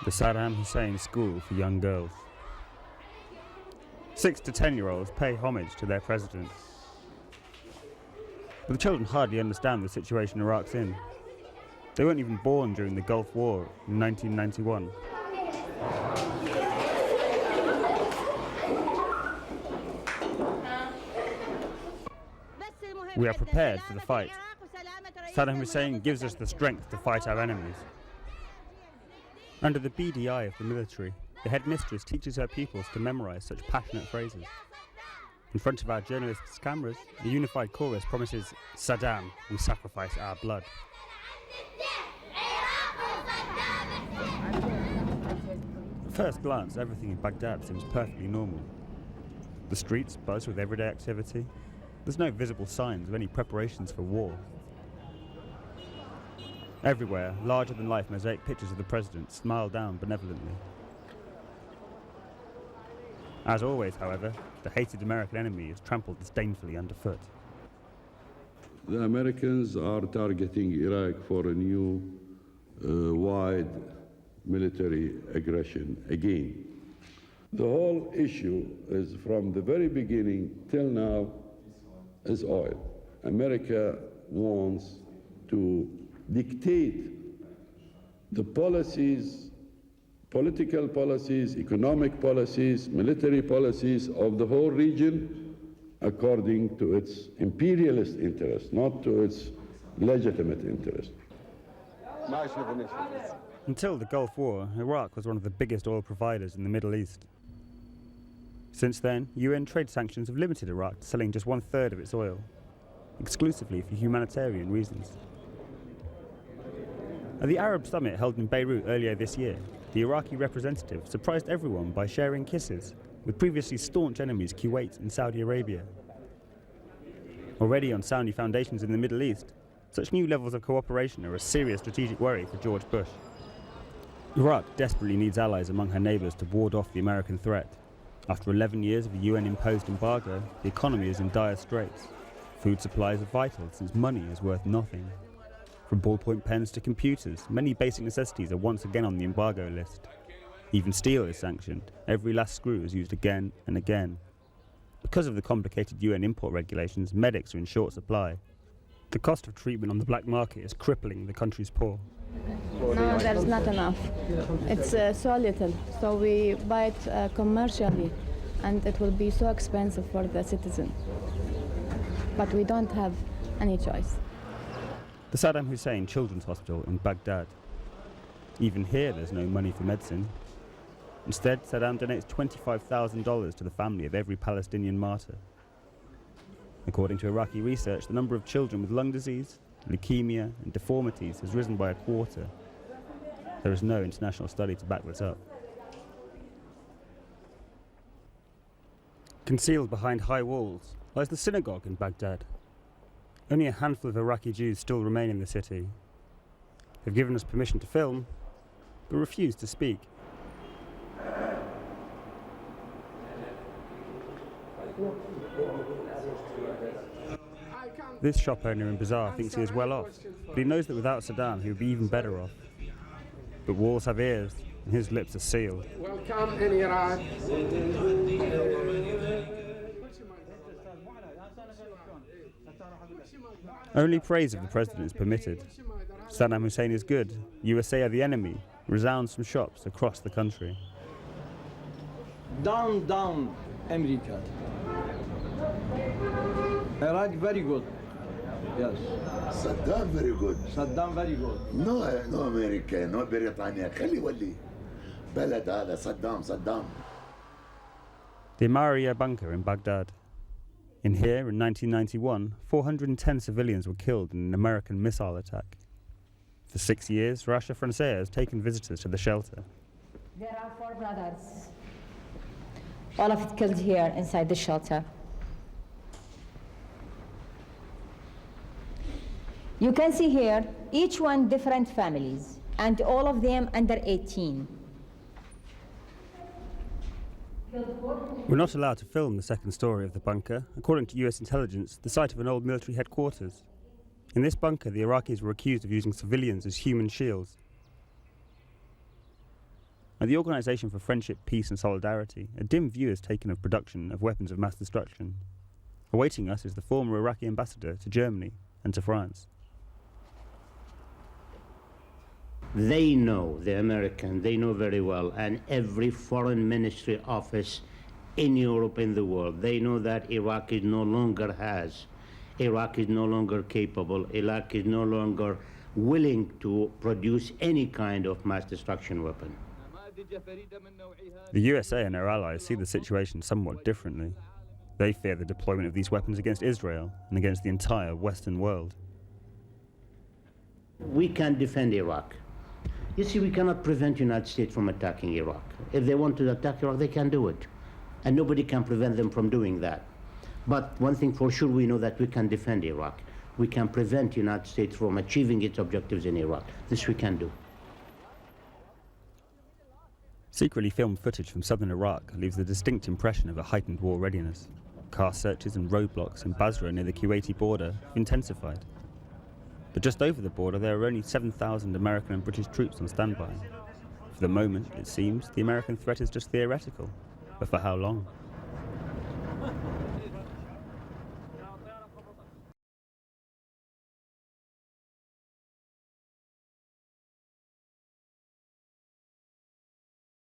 the Saddam Hussein School for Young Girls. 6 to 10-year-olds pay homage to their president. But the children hardly understand the situation Iraq's in. They weren't even born during the Gulf War in 1991. We are prepared for the fight. Saddam Hussein gives us the strength to fight our enemies. Under the beady eye of the military, the headmistress teaches her pupils to memorize such passionate phrases. In front of our journalists' cameras, a unified chorus promises, "Saddam, we sacrifice our blood." At first glance, everything in Baghdad seems perfectly normal. The streets buzz with everyday activity. There's no visible signs of any preparations for war. Everywhere, larger-than-life mosaic pictures of the president smile down benevolently. As always, however, the hated American enemy is trampled disdainfully underfoot. The Americans are targeting Iraq for a new wide military aggression again. The whole issue is, from the very beginning till now, is oil. America wants to dictate the policies, political policies, economic policies, military policies of the whole region according to its imperialist interest, not to its legitimate interest. Until the Gulf War, Iraq was one of the biggest oil providers in the Middle East. Since then, UN trade sanctions have limited Iraq to selling just 1/3 of its oil, exclusively for humanitarian reasons. At the Arab summit held in Beirut earlier this year, the Iraqi representative surprised everyone by sharing kisses with previously staunch enemies Kuwait and Saudi Arabia. Already on sound foundations in the Middle East, such new levels of cooperation are a serious strategic worry for George Bush. Iraq desperately needs allies among her neighbours to ward off the American threat. After 11 years of a UN-imposed embargo, the economy is in dire straits. Food supplies are vital since money is worth nothing. From ballpoint pens to computers, many basic necessities are once again on the embargo list. Even steel is sanctioned. Every last screw is used again and again. Because of the complicated UN import regulations, medics are in short supply. The cost of treatment on the black market is crippling the country's poor. No, there's not enough. It's so little, so we buy it commercially, and it will be so expensive for the citizen. But we don't have any choice. The Saddam Hussein Children's Hospital in Baghdad. Even here there's no money for medicine. Instead, Saddam donates $25,000 to the family of every Palestinian martyr. According to Iraqi research, the number of children with lung disease, leukemia and deformities has risen by 1/4. There is no international study to back this up. Concealed behind high walls lies the synagogue in Baghdad. Only a handful of Iraqi Jews still remain in the city. They've given us permission to film, but refuse to speak. This shop owner in Bazaar thinks he is well off, but he knows that without Saddam he would be even better off. But walls have ears, and his lips are sealed. Welcome in Iraq. Only praise of the president is permitted. Saddam Hussein is good, USA are the enemy, resounds from shops across the country. Down, down, America. Iraq very good. Yes. Saddam very good. Saddam very good. No America, no بريطانيا. خلي ولي. بلد هذا Saddam. The Amaria bunker in Baghdad. In here, in 1991, 410 civilians were killed in an American missile attack. For 6 years, Russia Francais has taken visitors to the shelter. There are 4 brothers. All of it killed here inside the shelter. You can see here, each one different families, and all of them under 18. We're not allowed to film the second story of the bunker. According to US intelligence, the site of an old military headquarters. In this bunker, the Iraqis were accused of using civilians as human shields. At the Organisation for Friendship, Peace and Solidarity, a dim view is taken of production of weapons of mass destruction. Awaiting us is the former Iraqi ambassador to Germany and to France. They know, the Americans, they know very well, and every foreign ministry office in Europe, in the world, they know that Iraq is no longer capable, Iraq is no longer willing to produce any kind of mass destruction weapon. The USA and their allies see the situation somewhat differently. They fear the deployment of these weapons against Israel and against the entire Western world. We can defend Iraq. You see, we cannot prevent the United States from attacking Iraq. If they want to attack Iraq, they can do it. And nobody can prevent them from doing that. But one thing for sure, we know that we can defend Iraq. We can prevent the United States from achieving its objectives in Iraq. This we can do. Secretly filmed footage from southern Iraq leaves a distinct impression of a heightened war readiness. Car searches and roadblocks in Basra near the Kuwaiti border have intensified. But just over the border, there are only 7,000 American and British troops on standby. For the moment, it seems, the American threat is just theoretical. But for how long?